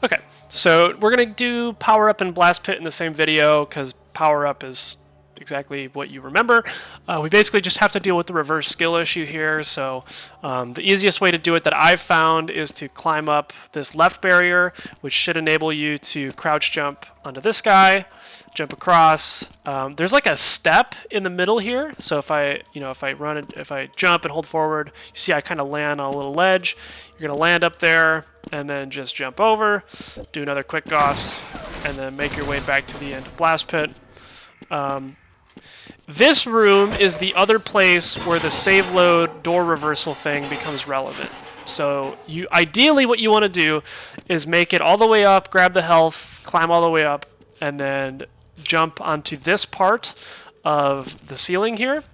Okay, so we're going to do power up and blast pit in the same video because power up is exactly what you remember. We basically just have to deal with the reverse skill issue here. So the easiest way to do it that I've found is to climb up this left barrier, which should enable you to crouch jump onto this guy, jump across. There's like a step in the middle here. So if I jump and hold forward, you see I kind of land on a little ledge. You're gonna land up there and then just jump over, do another quick Gauss, and then make your way back to the end of blast pit. This room is the other place where the save load door reversal thing becomes relevant. So ideally what you want to do is make it all the way up, grab the health, climb all the way up, and then jump onto this part of the ceiling here,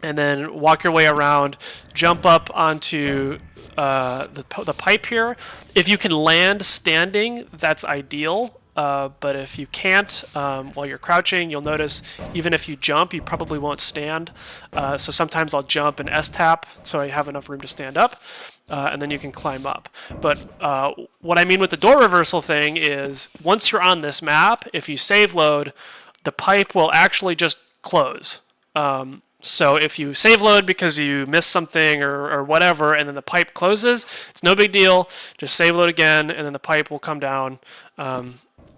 and then walk your way around, jump up onto the pipe here. If you can land standing, that's ideal. But if you can't, while you're crouching, you'll notice even if you jump, you probably won't stand. So sometimes I'll jump and S-tap so I have enough room to stand up, and then you can climb up. But what I mean with the door reversal thing is once you're on this map, if you save load, the pipe will actually just close. So if you save load because you missed something or whatever, and then the pipe closes, it's no big deal. Just save load again, and then the pipe will come down.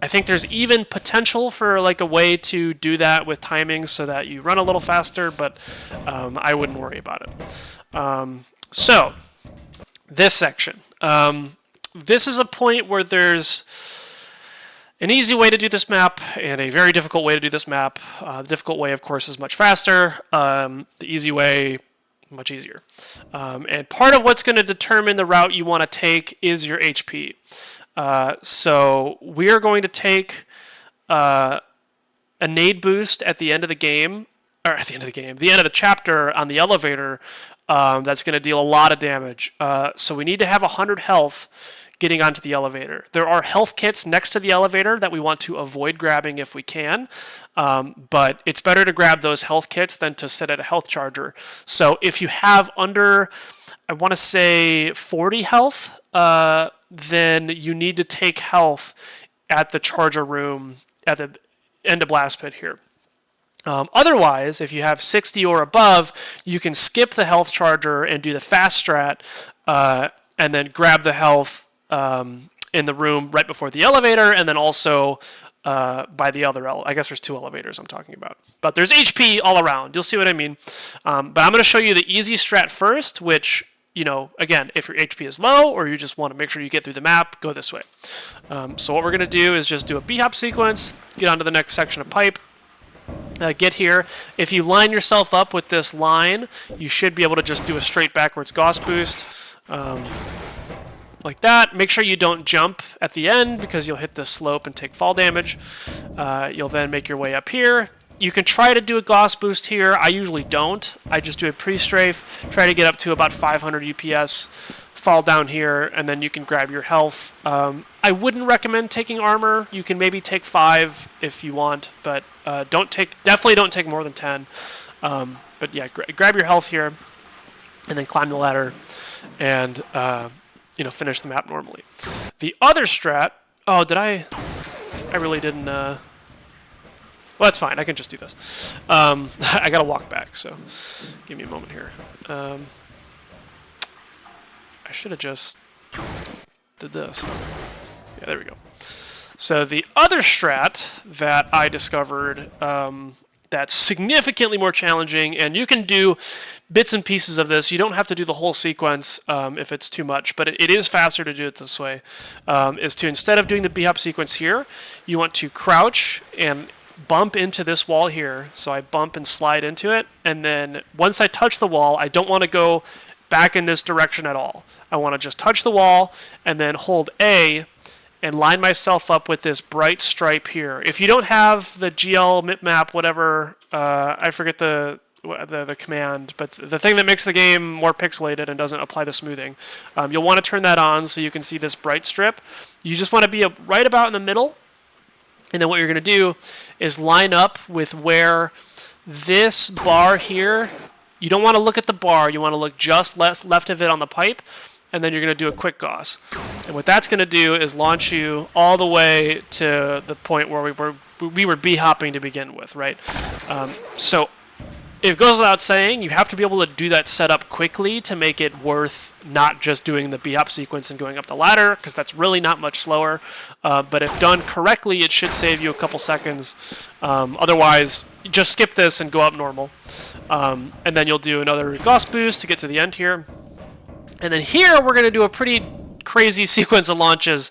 I think there's even potential for like a way to do that with timing so that you run a little faster, but I wouldn't worry about it. So this section. This is a point where there's an easy way to do this map and a very difficult way to do this map. The difficult way, of course, is much faster. The easy way, much easier. And part of what's going to determine the route you want to take is your HP. So we are going to take a nade boost at the end of the game, or at the end of the chapter on the elevator. That's going to deal a lot of damage. So we need to have 100 health getting onto the elevator. There are health kits next to the elevator that we want to avoid grabbing if we can, but it's better to grab those health kits than to sit at a health charger. So if you have under, I want to say 40 health, then you need to take health at the charger room at the end of blast pit here. Otherwise, if you have 60 or above, you can skip the health charger and do the fast strat, and then grab the health in the room right before the elevator, and then also by the other elevator. I guess there's two elevators I'm talking about. But there's HP all around. You'll see what I mean. But I'm going to show you the easy strat first, which, again, if your HP is low or you just want to make sure you get through the map, go this way. So what we're going to do is just do a B-hop sequence, get onto the next section of pipe, get here. If you line yourself up with this line, you should be able to just do a straight backwards Gauss boost. Like that. Make sure you don't jump at the end because you'll hit the slope and take fall damage. You'll then make your way up here. You can try to do a Gauss boost here. I usually don't. I just do a pre-strafe, try to get up to about 500 UPS, fall down here, and then you can grab your health. I wouldn't recommend taking armor. You can maybe take 5 if you want, but definitely don't take more than 10. But yeah, grab your health here, and then climb the ladder, and finish the map normally. The other strat, I really didn't, well, that's fine, I can just do this. I gotta walk back, so give me a moment here. I should have just did this. Yeah, there we go. So the other strat that I discovered that's significantly more challenging, and you can do bits and pieces of this. You don't have to do the whole sequence if it's too much, but it is faster to do it this way, is to, instead of doing the B-hop sequence here, you want to crouch and bump into this wall here. So I bump and slide into it, and then once I touch the wall, I don't want to go back in this direction at all. I want to just touch the wall and then hold A and line myself up with this bright stripe here. If you don't have the GL map, whatever, I forget the command, but the thing that makes the game more pixelated and doesn't apply the smoothing, you'll want to turn that on so you can see this bright strip. You just want to be right about in the middle, and then what you're going to do is line up with where this bar here, you don't want to look at the bar, you want to look just left of it on the pipe, and then you're going to do a quick gauss. And what that's going to do is launch you all the way to the point where we were b-hopping to begin with, right? So it goes without saying, you have to be able to do that setup quickly to make it worth not just doing the b-hop sequence and going up the ladder, because that's really not much slower. But if done correctly, it should save you a couple seconds. Otherwise, just skip this and go up normal. And then you'll do another gauss boost to get to the end here. And then here, we're going to do a pretty crazy sequence of launches.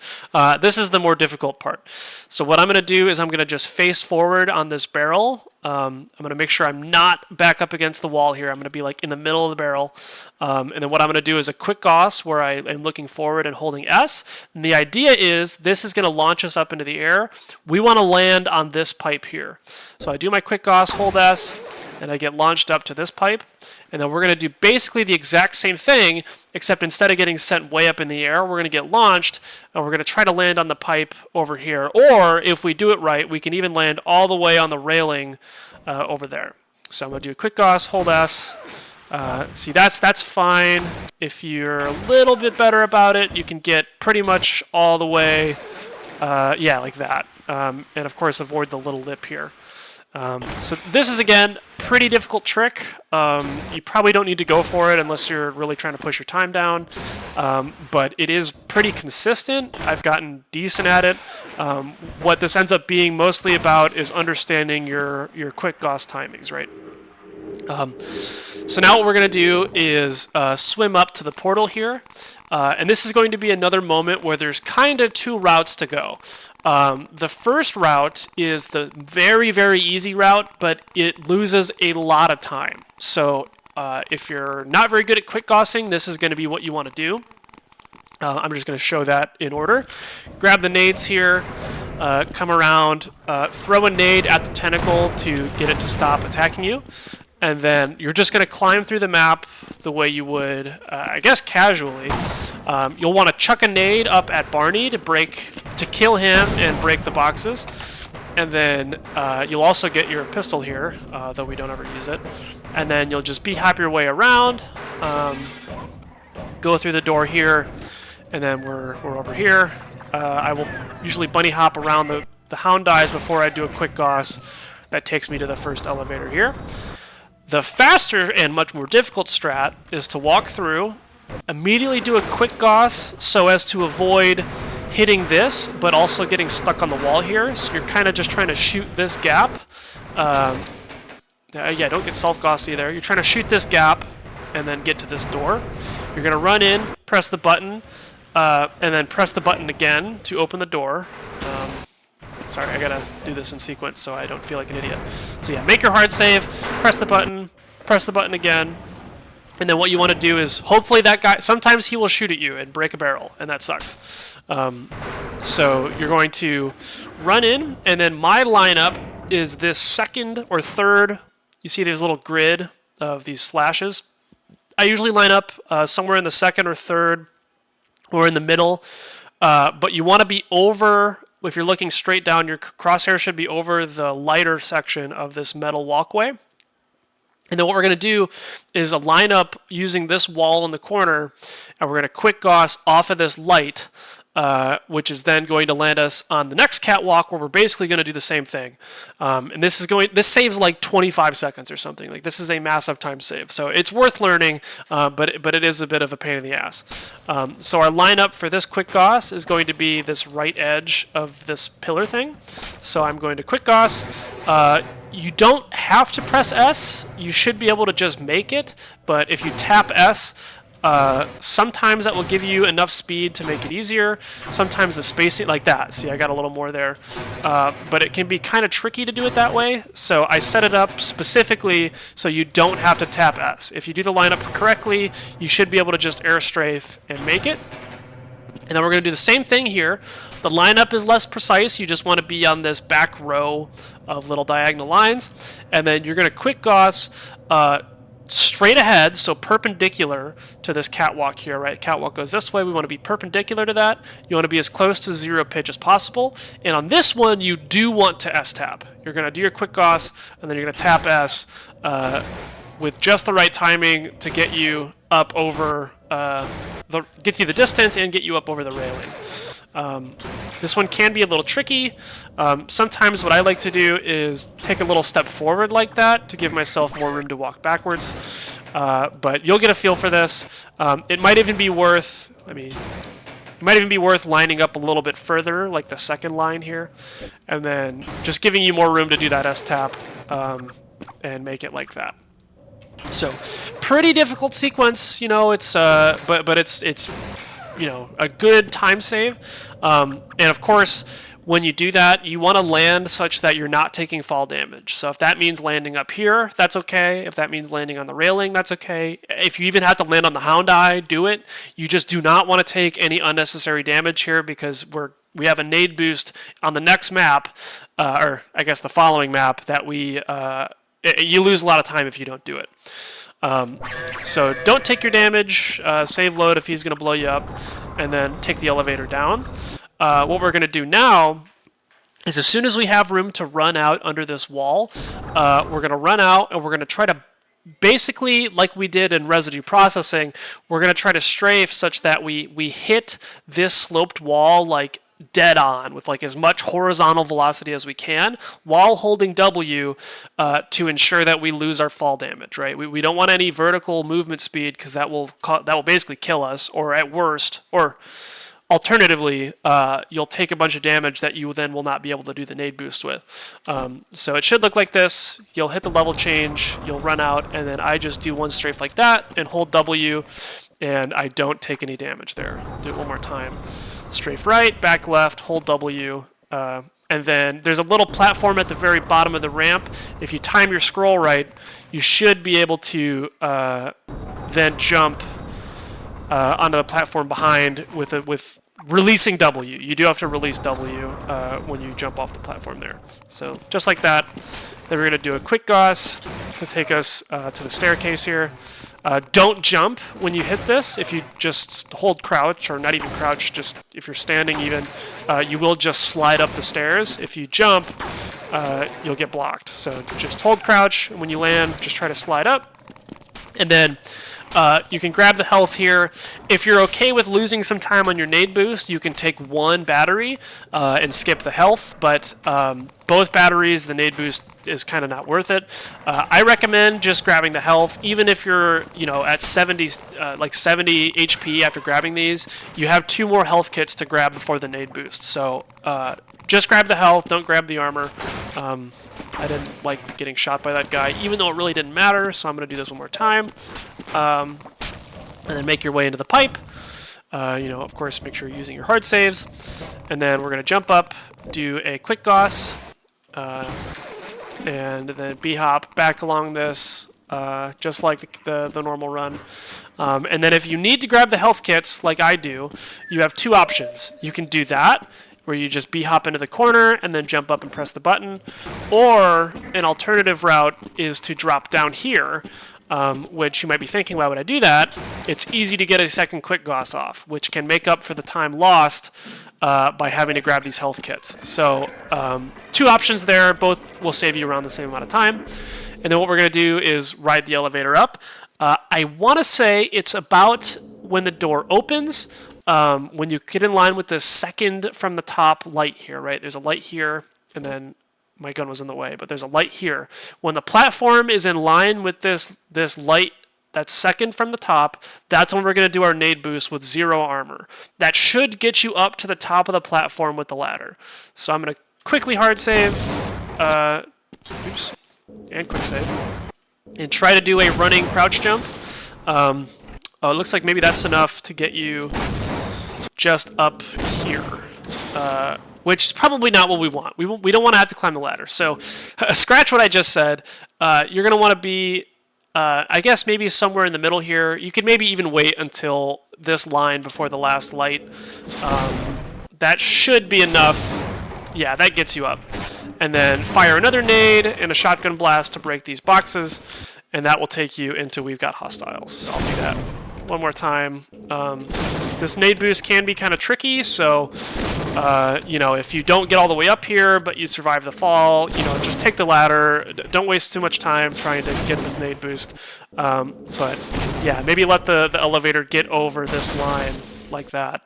This is the more difficult part. So what I'm going to do is I'm going to just face forward on this barrel. I'm going to make sure I'm not back up against the wall here. I'm going to be like in the middle of the barrel. And then what I'm going to do is a quick gauss where I am looking forward and holding S. And the idea is this is going to launch us up into the air. We want to land on this pipe here. So I do my quick gauss, hold S, and I get launched up to this pipe. And then we're going to do basically the exact same thing, except instead of getting sent way up in the air, we're going to get launched, and we're going to try to land on the pipe over here. Or, if we do it right, we can even land all the way on the railing over there. So I'm going to do a quick gauss, hold S. See, that's fine. If you're a little bit better about it, you can get pretty much all the way, yeah, like that. And, of course, avoid the little lip here. So this is, again, pretty difficult trick. You probably don't need to go for it unless you're really trying to push your time down. But it is pretty consistent. I've gotten decent at it. What this ends up being mostly about is understanding your quick gauss timings, right? So now what we're going to do is swim up to the portal here. And this is going to be another moment where there's kind of two routes to go. The first route is the very, very easy route, but it loses a lot of time. So if you're not very good at quick gaussing, this is going to be what you want to do. I'm just going to show that in order. Grab the nades here, come around, throw a nade at the tentacle to get it to stop attacking you. And then you're just going to climb through the map the way you would, I guess, casually. You'll want to chuck a nade up at Barney to kill him and break the boxes. And then you'll also get your pistol here, though we don't ever use it. And then you'll just b-hop your way around, go through the door here, and then we're over here. I will usually bunny hop around the hound dies before I do a quick gauss. That takes me to the first elevator here. The faster and much more difficult strat is to walk through, immediately do a quick gauss so as to avoid hitting this, but also getting stuck on the wall here. So you're kind of just trying to shoot this gap. Yeah, don't get self-gauss either. You're trying to shoot this gap and then get to this door. You're going to run in, press the button, and then press the button again to open the door. Sorry, I gotta do this in sequence so I don't feel like an idiot. So yeah, make your hard save, press the button again, and then what you want to do is, hopefully that guy, sometimes he will shoot at you and break a barrel, and that sucks. So you're going to run in, and then my lineup is this second or third, you see this little grid of these slashes. I usually line up somewhere in the second or third or in the middle, but you want to be over. If you're looking straight down, your crosshair should be over the lighter section of this metal walkway. And then what we're going to do is line up using this wall in the corner, and we're going to quick gauss off of this light, which is then going to land us on the next catwalk where we're basically going to do the same thing. And this saves like 25 seconds or something. Like, this is a massive time save. So it's worth learning, but it is a bit of a pain in the ass. So our lineup for this quick gauss is going to be this right edge of this pillar thing. So I'm going to quick gauss. You don't have to press S. You should be able to just make it. But if you tap S, sometimes that will give you enough speed to make it easier. Sometimes the spacing, like that. See, I got a little more there. But it can be kind of tricky to do it that way. So I set it up specifically so you don't have to tap S. If you do the lineup correctly, you should be able to just air strafe and make it. And then we're going to do the same thing here. The lineup is less precise. You just want to be on this back row of little diagonal lines. And then you're going to quick gauss straight ahead, so perpendicular to this catwalk here, right? Catwalk goes this way. We want to be perpendicular to that. You want to be as close to zero pitch as possible. And on this one, you do want to S-tap. You're going to do your quick gauss, and then you're going to tap S with just the right timing to get you up over the distance and get you up over the railing. This one can be a little tricky. Sometimes what I like to do is take a little step forward like that to give myself more room to walk backwards. But you'll get a feel for this. It might even be worth, lining up a little bit further, like the second line here, and then just giving you more room to do that S-tap and make it like that. So, pretty difficult sequence, you know. It's but it's you know, a good time save. And of course, when you do that, you want to land such that you're not taking fall damage. So if that means landing up here, that's okay. If that means landing on the railing, that's okay. If you even have to land on the hound eye, do it. You just do not want to take any unnecessary damage here, because we have a nade boost on the next map, or I guess the following map, that you lose a lot of time if you don't do it. So don't take your damage, save load if he's going to blow you up, and then take the elevator down. What we're going to do now is, as soon as we have room to run out under this wall, we're going to run out and we're going to try to, basically like we did in residue processing, we're going to try to strafe such that we hit this sloped wall like dead on with like as much horizontal velocity as we can, while holding W to ensure that we lose our fall damage. Right? We don't want any vertical movement speed, because that will basically kill us, or at worst, or alternatively, you'll take a bunch of damage that you then will not be able to do the nade boost with. So it should look like this. You'll hit the level change, you'll run out, and then I just do one strafe like that and hold W, and I don't take any damage there. Do it one more time. Strafe right, back left, hold W, and then there's a little platform at the very bottom of the ramp. If you time your scroll right, you should be able to then jump onto the platform behind with releasing W. You do have to release W when you jump off the platform there. So just like that. Then we're going to do a quick Gauss to take us to the staircase here. Don't jump when you hit this. If you just hold crouch, or not even crouch, just if you're standing even, you will just slide up the stairs. If you jump, you'll get blocked. So just hold crouch, and when you land, just try to slide up. And then you can grab the health here. If you're okay with losing some time on your nade boost, you can take one battery and skip the health, but both batteries, the nade boost is kind of not worth it. I recommend just grabbing the health, even if you're, you know, at 70 HP after grabbing these. You have 2 more health kits to grab before the nade boost. So just grab the health, don't grab the armor. I didn't like getting shot by that guy, even though it really didn't matter, so I'm going to do this one more time. And then make your way into the pipe. You know, of course, make sure you're using your hard saves. And then we're going to jump up, do a quick Gauss, and then B-hop back along this, just like the normal run. And then if you need to grab the health kits, like I do, you have 2 options. You can do that, where you just B-hop into the corner and then jump up and press the button. Or an alternative route is to drop down here, which you might be thinking, why would I do that? It's easy to get a second quick Gauss off, which can make up for the time lost by having to grab these health kits. So 2 options there, both will save you around the same amount of time. And then what we're going to do is ride the elevator up. I want to say it's about when the door opens, when you get in line with the second from the top light here, right? There's a light here, and then my gun was in the way, but there's a light here. When the platform is in line with this light that's second from the top, that's when we're going to do our nade boost with 0 armor. That should get you up to the top of the platform with the ladder. So I'm going to quickly hard save, oops, and quick save, and try to do a running crouch jump. Oh, it looks like maybe that's enough to get you just up here, which is probably not what we want. We don't want to have to climb the ladder. So scratch what I just said. You're going to want to be, I guess, maybe somewhere in the middle here. You could maybe even wait until this line before the last light. That should be enough. Yeah, that gets you up. And then fire another nade and a shotgun blast to break these boxes, and that will take you into We've Got Hostiles. So I'll do that one more time. This nade boost can be kind of tricky, so You know, if you don't get all the way up here, but you survive the fall, you know, just take the ladder. Don't waste too much time trying to get this nade boost. But yeah, maybe let the elevator get over this line like that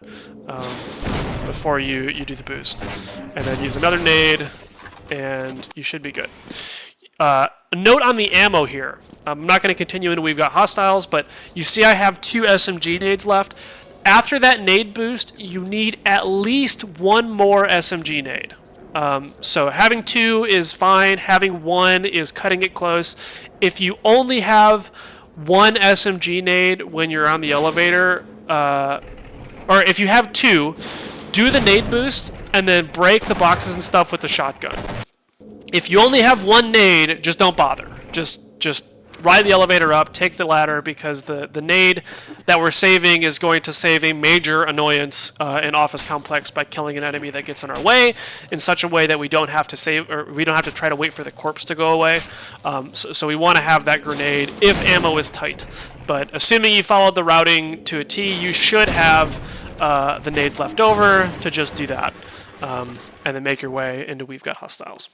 before you do the boost. And then use another nade, and you should be good. A note on the ammo here. I'm not going to continue until we've got hostiles, but you see I have 2 SMG nades left. After that nade boost, you need at least 1 more SMG nade. So having 2 is fine. Having 1 is cutting it close. If you only have 1 SMG nade when you're on the elevator, or if you have 2, do the nade boost and then break the boxes and stuff with the shotgun. If you only have 1 nade, just don't bother. Just ride the elevator up, take the ladder, because the nade that we're saving is going to save a major annoyance in Office Complex by killing an enemy that gets in our way in such a way that we don't have to save, or we don't have to try to wait for the corpse to go away. So we want to have that grenade if ammo is tight. But assuming you followed the routing to a T, you should have the nades left over to just do that, and then make your way into We've Got Hostiles.